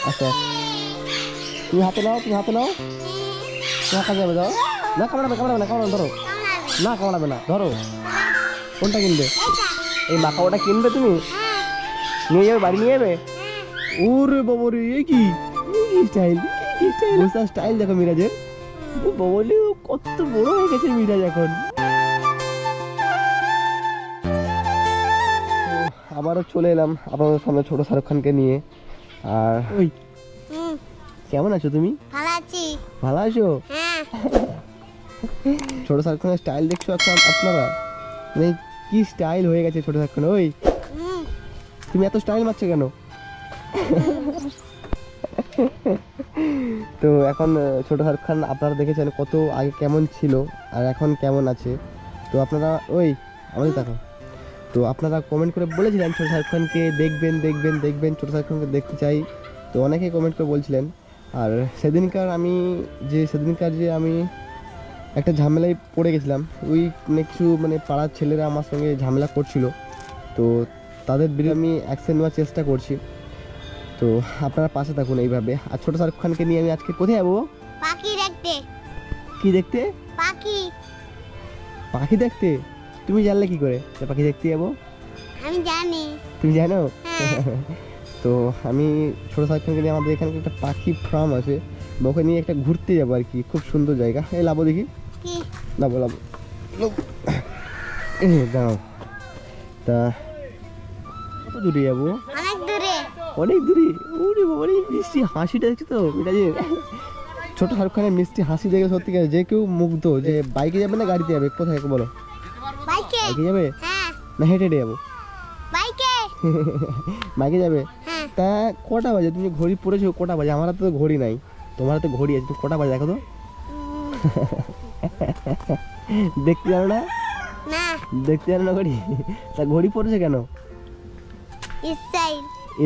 আচ্ছা তুমি হাতে নাও তোমার কাছে যাবে, যাও না। কামড়াবে ধরো না, কামড়াবে না, ধরো। কোনটা কিনবে? এই মাখাওয়াটা কিনবে তুমি? নিয়ে যাবে, বাড়ি নিয়ে যাবে? ওরে বাবা রে, কি স্টাইল, স্টাইল দেখো মিরাজের। বাবলি কত বড় হয়ে গেছে মিরাজ এখন। আবারও চলে এলাম আপনাদের সামনে ছোট শাহরুখ খানকে নিয়ে। আর ওই কেমন আছো তুমি? ভালো আছো? ছোট শাহরুখ খানের স্টাইল দেখছো আপনারা? মানে কি স্টাইল হয়ে গেছে ছোট শাহরুখ খান। ওই তুমি এত স্টাইল মারছো কেন? তো এখন ছোট শাহরুখ খান আপনারা দেখেছেন কত আগে কেমন ছিল আর এখন কেমন আছে। তো আপনারা ওই আমাদের দেখো, তো আপনারা কমেন্ট করে বলেছিলেন ছোট শাহরুখ খানকে দেখবেন, ছোট শাহরুখ খানকে দেখতে চাই। তো অনেকেই কমেন্ট করে বলছিলেন। আর সেদিনকার যে আমি একটা ঝামেলায় পড়ে গেছিলাম, ওই কিছু পাড়ার ছেলেরা আমার সঙ্গে ঝামেলা করছিল। তো তাদের বিরুদ্ধে আমি অ্যাকশন নেওয়ার চেষ্টা করছি। তো আপনারা পাশে থাকুন এইভাবে। আর ছোট শাহরুখ খানকে নিয়ে আমি আজকে কোথায় যাবো? পাখি দেখতে। কি দেখতে? পাখি দেখতে। তুমি জানলে কি করে পাখি দেখতে যাবো? আমি জানি। তুমি জানো? তো আমি ছোট শাহরুখ খানকে নিয়ে আমাদের এখানে একটা পাখি ফার্ম আছে, ওকে নিয়ে একটা ঘুরতে যাবো আর কি। খুব সুন্দর জায়গা। এই লাবো দেখি, লাবো দাঁড়াও। তা কত দূরে যাবো? অনেক দূরে। ওরে বাবা, মিষ্টি হাসিটা দেখছো তো মিরাজের? ছোট শাহরুখ খানের মিষ্টি হাসি দেখে সত্যি যে কেউ মুগ্ধ। যে বাইকে যাবে না গাড়িতে যাবে? কোথায় বলো? বাইকে যাবে না হেঁটে যাবো? বাইকে যাবে। তা কটা বাজে? তুমি ঘড়ি পড়েছো কটা বাজে? আমার হাতে তো ঘড়ি নাই, তোমার হাতে ঘড়ি আছে। তুমি কটা বাজে দেখো তো? দেখতে জানো না? দেখতে জানো না ঘড়ি? তা ঘড়ি পড়েছে কেন?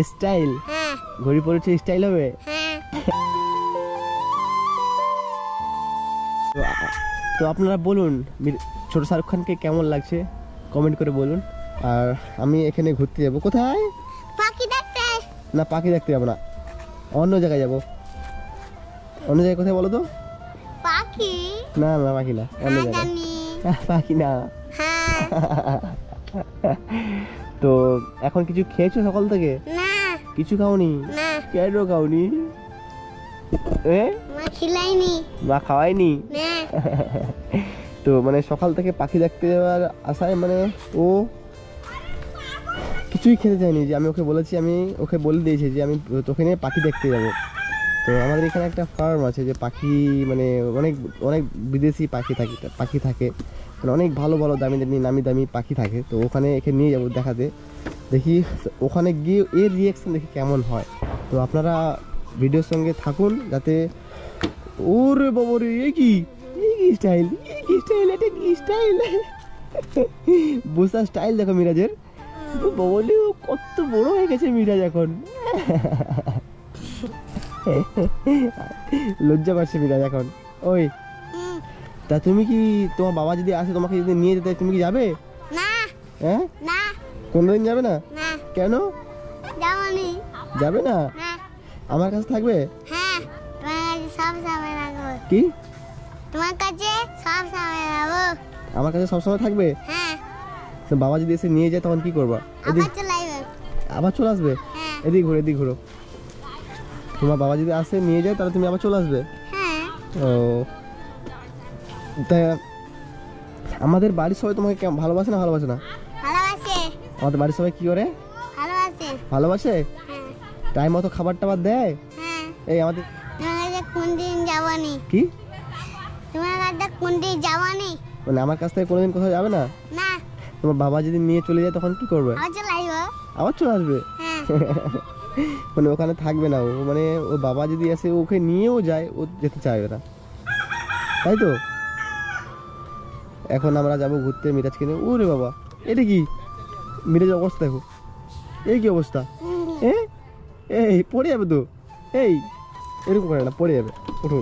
স্টাইল। ঘড়ি পড়েছে স্টাইল হবে। তো আপনারা বলুন ছোট শাহরুখ খানকে কেমন লাগছে, কমেন্ট করে বলুন। আর আমি এখানে ঘুরতে যাব। কোথায়? পাখি দেখতে। না, পাখি দেখতে যাবো না, অন্য জায়গায় যাব। অন্য জায়গায় কোথায় বলো তো? পাখি না, পাখি না, অন্য জায়গায়। পাখি না। তো এখন কিছু খেয়েছো সকাল থেকে? না, কিছু খাওনি? না। কেন খাওনি? মা খাওয়ায়নি? তো সকাল থেকে পাখি দেখতে যাওয়ার আশায় ও কিছুই খেতে চায়নি। যে আমি ওকে বলেছি, আমি ওকে বলে দিয়েছি যে আমি তোকে নিয়ে পাখি দেখতে যাব। তো আমাদের এখানে একটা ফার্ম আছে, যে পাখি অনেক অনেক বিদেশি পাখি থাকে, অনেক ভালো নামি দামি পাখি থাকে। তো ওখানে একে নিয়ে যাবো দেখাতে, দেখি ওখানে গিয়ে এর রিয়াকশন দেখি কেমন হয়। তো আপনারা ভিডিওর সঙ্গে থাকুন যাতে। ওরে বাবা রে, কি স্টাইল, এটা কি স্টাইল! বুঝা স্টাইল দেখো মিরাজের। বাবলি কত বড় হয়ে গেছে মিরাজ এখন। লজ্জা পাচ্ছে মিরাজ এখন। ওই তা তুমি কি, তোমার বাবা যদি আসে তোমাকে যদি নিয়ে যেতে, তুমি কি যাবে? না। হ্যাঁ, না, কোনদিন যাবে না? না। কেন যাবে না? আমার কাছে থাকবে? হ্যাঁ, তোমার কাছে সব সময় থাকবে। কি তোমার কাছে সব সময় থাকবে? আমার কাছে সব সময় থাকবে? হ্যাঁ। তো বাবা যদি এসে নিয়ে যায় তখন কি করবা? আবার চলে আসবে? এদিক ঘুরো। তোমার বাবা যদি আসে নিয়ে যায় তাহলে তুমি আবার চলে আসবে? হ্যাঁ। ও, তা আমাদের বাড়ির সবাই তোমাকে ভালোবাসে না? ভালোবাসে না? ভালোবাসে। আমাদের বাড়ির সবাই কি করে? ভালোবাসে। টাইম মতো খাবার টাবার দেয়? এই আমাদের কোনদিন যাওয়ানি? কি তোমার কাছে কোনদিন যাওয়ানি? আমার কাছ থেকে কোনোদিন কোথাও যাবে না? না। তোমার বাবা যদি নিয়ে চলে যায় তখন কি করবে? আবার চলে আসবে। ওখানে থাকবে না ও, ও বাবা যদি আসে ওকে নিয়েও যায়, ও যেতে চাইবে না, তাই তো? এখন আমরা যাবো ঘুরতে মিরাজকে নিয়ে। ওরে বাবা, এটা কি মিরাজের অবস্থা দেখো, এই কি অবস্থা! এই পড়ে যাবে তো, এই এরকম করে না, পড়ে যাবে। উঠো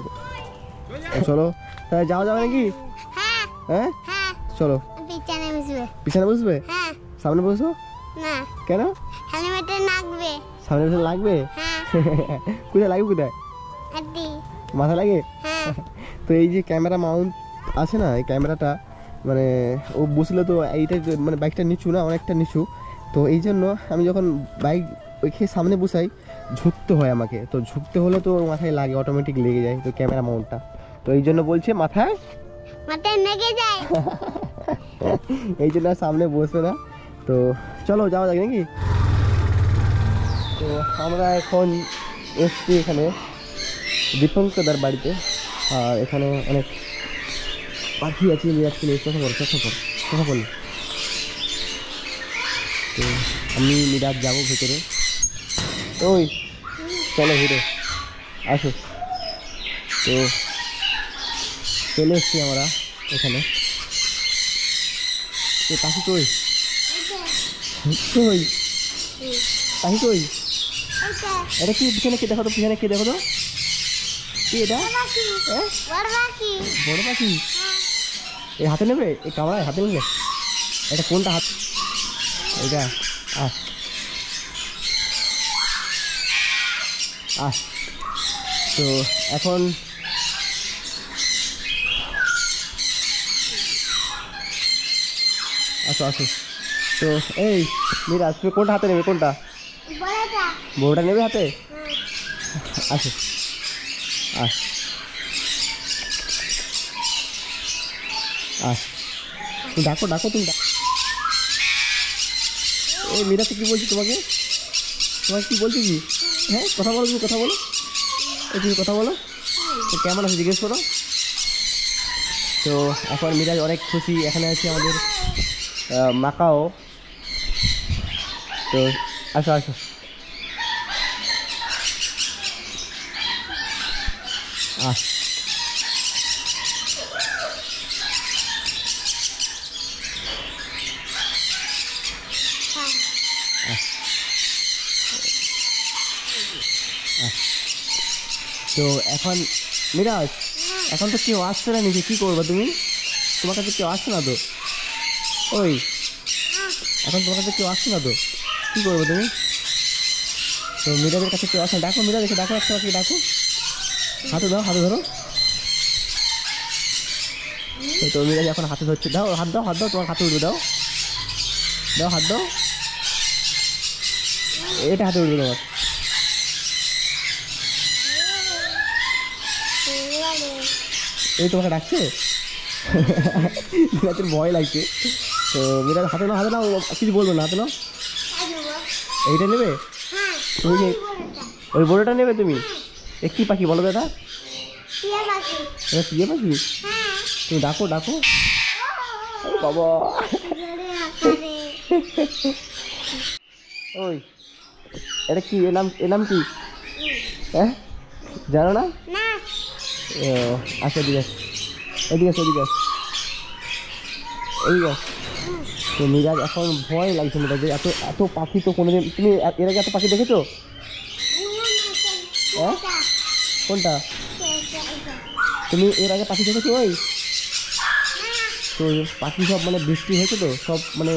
চলো, তাহলে যাওয়া যাবে নাকি? হ্যাঁ, চলো। পিছনে বসবে? সামনে বসো। না। কেন? সামনে বসে লাগবে। কোথায় লাগে কোথায়? মাথা লাগে? তো এই যে ক্যামেরা মাউন্ট আছে না, এই ক্যামেরাটা মানে ও বসলে তো এইটা মানে বাইকটা নিচু না, অনেকটা নিচু, তো এই জন্য আমি যখন বাইক ওইখানে সামনে বসাই ঝুঁকতে হয় আমাকে, তো ঝুঁকতে হলে তো মাথায় লাগে, অটোমেটিক লেগে যায় তো ক্যামেরা মাউন্টটা, তো এই জন্য বলছে মাথায় লেগে যায়। এই জন্য সামনে বসবে না। তো চলো যাওয়া যাক নাকি। তো আমরা এখন এসছি এখানে দীপঙ্করদার বাড়িতে, আর এখানে অনেক পাখি আছে, কথা বল। তো আমি মিরাজ যাবো ভেতরে, ওই চলো ভিতরে আসো। তো চলে এসছি আমরা এখানে। পাখি কই? পাখি কই? এটা কি পিছনে কে দেখো তো, পিছনে কে দেখো তো, কি এটা? বড় পাখি? এই হাতে নেবে, এই কামড়ায় হাতে নেবে? এটা কোনটা হাত? এটা তো এখন আসো। তো এই মিরাজ, তুমি কোনটা হাতে নেবে? কোনটা? বড়টা নেবে হাতে? আসো তুমি ডাকো তুমি এই মিরাজ কি বলছি তোমাকে কি বলছি কি? হ্যাঁ কথা বলো, তুমি কথা বলো, তুমি কথা বলো। তো কেমন আছে জিজ্ঞেস করো। তো এখন মিরাজ অনেক খুশি, এখানে আছে আমাদের মাকাও। তো আসো তো এখন মিরাজ, এখন তো কেউ আসছে না নিচে, কি করবো তুমি? তোমার কাছে কেউ আসছে না তো, ওই এখন তোমার কাছে কেউ আসছে না তো, কি করবো তুমি? তো মিরাজের কাছে কেউ আসছে না, ডাকো মিরাজকে, ডাকো একটা ডাকো, হাতে ধরো। তো মিরাজ এখন হাতে ধরছে, হাত দাও তোমার হাতে উঠবে, দাও হাত দাও, এটা হাতে উঠবে তোমার। এই তোমাকে ডাকছে, মিরাজের ভয় লাগছে। তো মিরাজ হাতে নাও, কিছু বলবো না, হাতে নাও। এইটা নেবে তুমি? ওই বড়টা নেবে তুমি? একটি পাখি বলো দাদা, এটা টিয়া পাখি? তুমি ডাকো বাবা। ওই এটা কি, এর নাম কি? হ্যাঁ জানো না? আচ্ছা এদিকে তো মিরাজ এখন ভয় লাগছে মিরাজ, এত পাখি তো কোনোদিন, তুমি এর আগে এত পাখি দেখেছো? হ্যাঁ কোনটা? তুমি এর আগে পাখি দেখেছো? ওই তো পাখি সব মানে বৃষ্টি হয়েছে তো সব মানে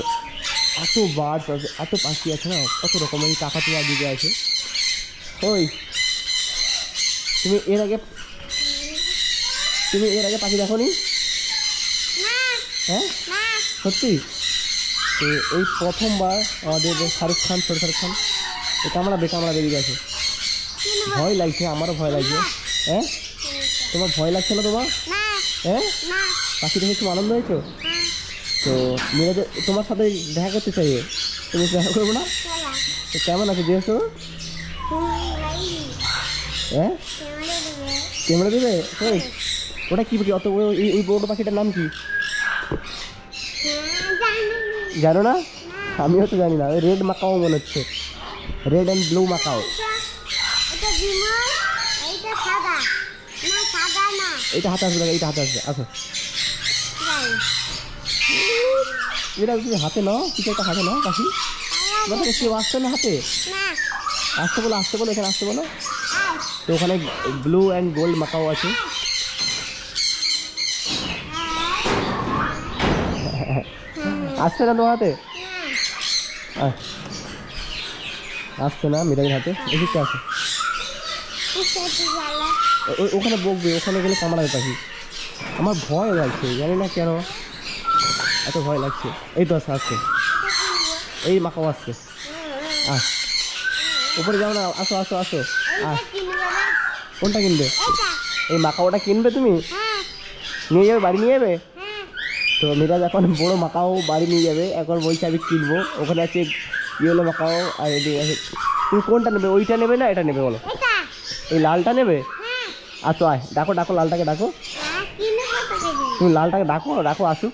এত বার্ড আছে, এত পাখি আছে না, কত রকমের কাকাতুয়া দিকে আছে। ওই তুমি এর আগে পাখি দেখো নি? হ্যাঁ সত্যি? তো এই প্রথমবার আমাদের শাহরুখ খান এই কামড়াবে দিকে আছে, ভয় লাগছে, আমারও ভয় লাগছে। হ্যাঁ তোমার ভয় লাগছে না তোমার? হ্যাঁ পাখি দেখে খুব আনন্দ হয়েছো? তো মিরাজ তোমার সাথে দেখা করতে চাই, তুমি দেখা করবো না? তো কেমন আছে জিজ্ঞেস করো। হ্যাঁ ক্যামেরা দেবে? ওই ওটা কি পাখি, অত ওই বড় পাখিটার নাম কি জানো না? আমিও তো জানি না, ওই রেড মাকাও মনে হচ্ছে, রেড অ্যান্ড ব্লু মাকাও। এইটা হাতে আসবে, আসো। এটা তুমি হাতে নাও, কিছু একটা হাতে নাও পাখি, কেউ আসছে না হাতে, আসতে বলো এখানে আসতে বলো। তো ওখানে ব্লু অ্যান্ড গোল্ড মাকাও আছে। আসছে না তোমার হাতে? আসছে না মিরাজের হাতে, এদিকটা আছে। ওখানে বকবে, ওখানে গেলে কামড়াবে পাখি। আমার ভয় লাগছে, জানি না কেন এত ভয় লাগছে। এই তো আসছে আসছে, এই মাকাও আসছে। আস উপরে যাও না, আসো আসো আসো। কোনটা কিনবে? এই মাকাওটা কিনবে তুমি? নিয়ে যাবে, বাড়ি নিয়ে যাবে? তো মিরাজ এখন বড় মাকাও বাড়ি নিয়ে যাবে। এখন বলছে আমি কিনবো। ওখানে আছে ইয়েলো মাকাও আর এদিকে আছে। তুমি কোনটা নেবে? ওইটা নেবে না এটা নেবে বলো? এই লালটা নেবে? আচ্ছা আয়, ডাকো ডাকো লালটাকে ডাকো। তুমি লালটাকে ডাকো, ডাকো আসুক।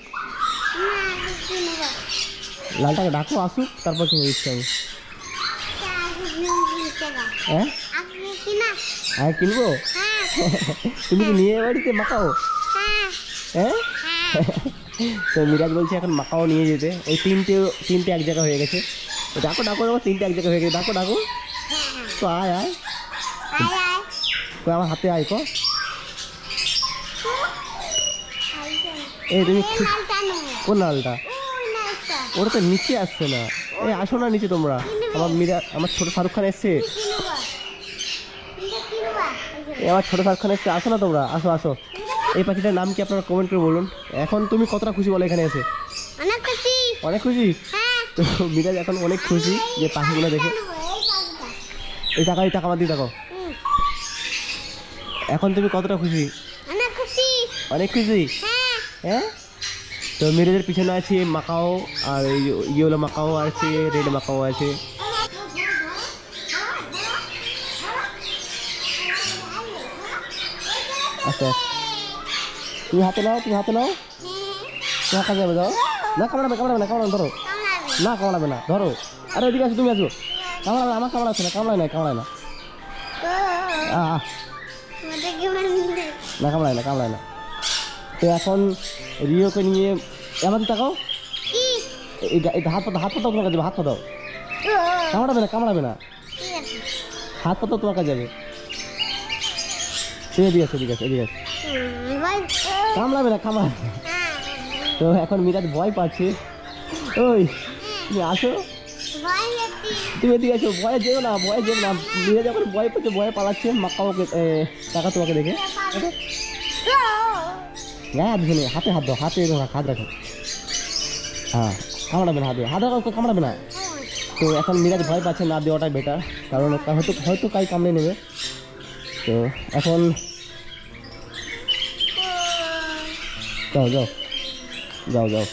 লালটাকে ডাকো আসুক, তারপর কিনে দিচ্ছি আমি। হ্যাঁ হ্যাঁ কিনবো। তুমি কি নিয়ে বাড়িতে মাকাও? হ্যাঁ তো মিরাজ বলছে এখন মাকাও নিয়ে যেতে। ওই তিনটে এক জায়গা হয়ে গেছে। ডাকো ডাকো ডাকো, তিনটে এক জায়গা হয়ে গেছে। ডাকো ডাকো, তো আয় আয়, আমার হাতে আয় কো। এই তুমি কোন লালটা? ওটা তো নিচে আসছে না। এই আসো না নিচে তোমরা। আমার ছোট শাহরুখ খান এসছে। আমার ছোট শাহরুখ খান এসছে, আসো না তোমরা, আসো আসো। এই পাখিটার নাম কি আপনারা কমেন্ট করে বলুন। এখন তুমি কতটা খুশি বলো এখানে এসে? অনেক খুশি। তো মিরাজ এখন অনেক খুশি যে পাখিগুলো দেখে। এই টাকা আমার দিয়ে দেখো। এখন তুমি কতটা খুশি? অনেক খুশি। হ্যাঁ তো মিরাজের পিছনে আছে মাকাও, আর ইয়েলো মাকাও আছে, রেড মাকাও আছে। আচ্ছা তুমি হাতে নাও, তুমি হাতে নাও, তোমার কাছে যাবে। যাও না, কামড়াবে কামড়াবে না, কামড়াবে ধরো না, কামড়াবে না ধরো। আরে ওদিকে আসো, তুমি আসো। কামড়াবে, আমার কামড়াচ্ছে না, কামড়ায় না, কামড়ায় না, না কামড়ায় না, কামড়ায় না। তো এখন রিওকে নিয়ে আমাদের তাকাও। হাত পাতাও, হাত পাতাও তোমার কাছে যাবে, হাত পাতাও। কামড়াবে না, কামড়াবে না, হাত পাতাও তোমার কাছে যাবে। তুই এদিকে আসো, এদিকে আসো, এদিকে আসো। কামড়াবে না, কামড়াবে না। তো এখন মিরাজ ভয় পাচ্ছে। ওই তুমি আসো, তুমি এদিকে আসো। ভয়ে যেও না, ভয়ে যেও না। মিরাজ এখন ভয় পাচ্ছে, ভয়ে পালাচ্ছে। মাকাওকে টাকা তোমাকে দেখে। গায়ে হাত দিলে, হাতে হাত দাও, হাতে হাত রাখো। হ্যাঁ কামড়াবে না, হাতে হাত রাখো, কামড়াবে না। তো এখন মিরাজ ভয় পাচ্ছে, না দেওয়াটাই বেটার, কারণ হয়তো কাই কামড়ে নেবে। তো এখন যাও যাও যাও যাও।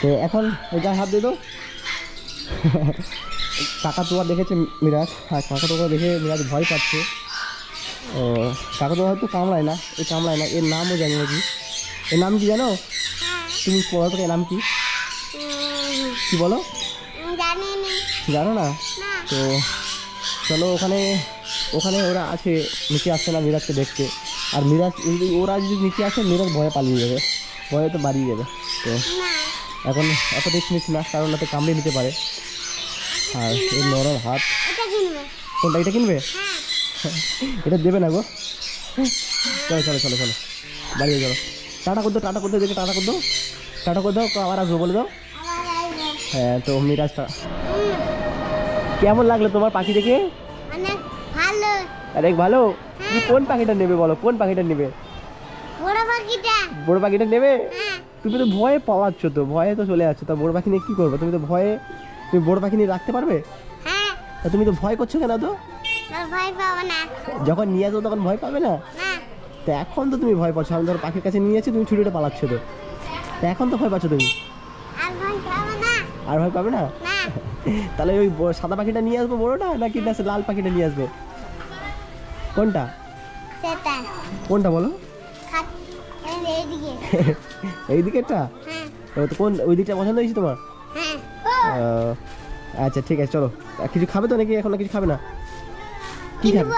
তো এখন গায়ে হাত দিয়ে দাও। কাকাতুয়া দেখেছে মিরাজ, আর কাকাতুয়া দেখে মিরাজ ভয় পাচ্ছে। ও কাকাতুয়া হয়তো কামড়ায় না, এই কামড়ায় না। এর নামও জানি না কি। এর নাম কি জানো তুমি? পড়া থেকে এর নাম কি? কি বলো? জানো না? তো চলো, ওখানে ওরা আছে, নিচে আসছে না মিরাজকে দেখতে। আর মিরাজ ওরা যদি নিচে আসে, মিরাজ ভয়ে পালিয়ে যাবে, ভয়ে তো বাড়িয়ে যাবে। তো এখন এত রিস্ক নিচ্ছি না, কারণ ওতে কামড়ে নিতে পারে। আর এর নরম হাত। কোনটা? এটা কিনবে? এটা দেবে না গো। চলো চলো চলো চলো, বাড়িয়ে চলো। টাটা করতো, টাটা করতে দেখে, টাটা করতো, টাটা করে দাও। আবার আসবো বলে দাও। হ্যাঁ তো মিরাজটা কেমন লাগলো তোমার পাখি দেখে? অনেক ভালো। তুমি কোন পাখিটা নেবে বলো? কোন পাখিটা নেবে? বড় পাখিটা নেবে? তুমি তো ভয়ে পালাচ্ছ, তো ভয়ে তো চলে যাচ্ছ। তা বড় পাখি নিয়ে কি করবে? তুমি তো ভয়ে, তুমি বড় পাখি নিয়ে রাখতে পারবে? তা তুমি তো ভয় করছো কেন? তো যখন নিয়ে আসবো তখন ভয় পাবে না? তো এখন তো তুমি ভয় পাচ্ছ। আমি ধরো পাখির কাছে নিয়ে আছি, তুমি ছুটিটা পালাচ্ছ। তো এখন তো ভয় পাচ্ছ তুমি। আর ভয় পাবে না? তাহলে ওই সাদা পাখিটা নিয়ে আসবো বড়টা, নাকি লাল পাখিটা নিয়ে আসবো? কোনটা? কোনটা বলো? এই দিকেরটা? কোন ওই দিকটা পছন্দ হয়েছে তোমার? আচ্ছা ঠিক আছে, চলো। কিছু খাবে তো নাকি? এখন কিছু খাবে না? কি খাবে?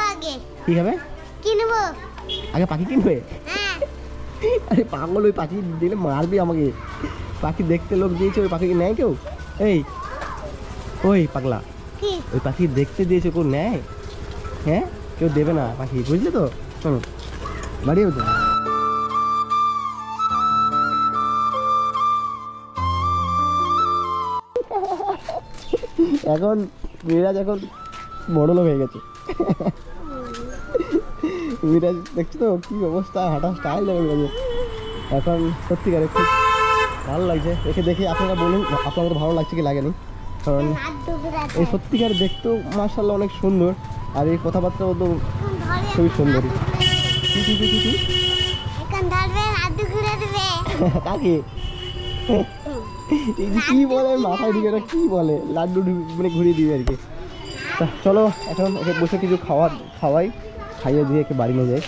কি খাবে? আগে পাখি কিনবে? আরে পাগল, ওই পাখি দিলে মারবি আমাকে। পাখি দেখতে লোক দিয়েছে, ওই পাখিকে নেয় কেউ? এই ওই পাগলা, ওই পাখি দেখতে দিয়েছে, কেউ নেয়? হ্যাঁ কেউ দেবে না পাখি, বুঝলে তো? চলো বাড়িও তো। এখন মিরাজ এখন বড় লোক হয়ে গেছে। মিরাজ দেখছো তো কি অবস্থা, হাঁটা স্টাইল হয়ে গেছে এখন। সত্যিকারে খুব ভালো লাগছে একে দেখে। আপনারা বলুন আপনাদের ভালো লাগছে কি লাগেনি, কারণ এই সত্যিকার দেখতেও মার্শাল্লাহ অনেক সুন্দর, আর এই কথাবার্তাও তো খুবই সুন্দরী। কাকে কি বলে মাথায় ঢুকে, কি বলে লাড্ডু মানে ঘুরিয়ে দিবে আর কি। তা চলো এখন ওকে বসে কিছু খাওয়াই, খাইয়ে দিয়ে একে বাড়ি নিয়ে যাই।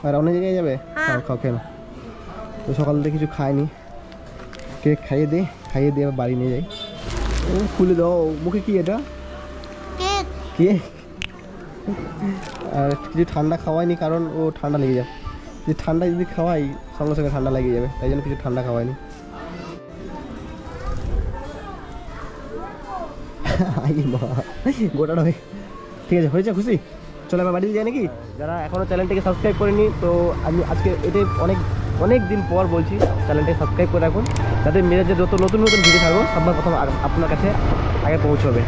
আর অন্য জায়গায় যাবে? খাও কেন, তো সকাল থেকে কিছু খায়নি, কেক খাইয়ে দিয়ে আবার বাড়ি নিয়ে যাই। ও খুলে দাও মুখে, কি এটা কেক? আর কিছু ঠান্ডা খাওয়াইনি কারণ ও ঠান্ডা লেগে যায়, যে ঠান্ডা যদি খাওয়াই সঙ্গে সঙ্গে ঠান্ডা লেগে যাবে, তাই জন্য কিছু ঠান্ডা খাওয়াইনি। গোটাটা হয়ে ঠিক আছে, হয়েছে খুশি? চলো আমার বাড়িতে যাই নাকি? যারা এখনও চ্যানেলটিকে সাবস্ক্রাইব করেনি, তো আমি আজকে এটাই অনেক দিন পর বলছি চ্যানেলটাকে সাবস্ক্রাইব করে রাখুন, যাতে মিরাজের যত নতুন ভিডিও থাকবো সবার প্রথম আপনার কাছে আগে পৌঁছবে।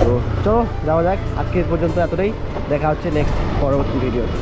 তো চলো যাওয়া যাক, আজকে পর্যন্ত এতটাই, দেখা হচ্ছে নেক্সট পরবর্তী ভিডিওতে।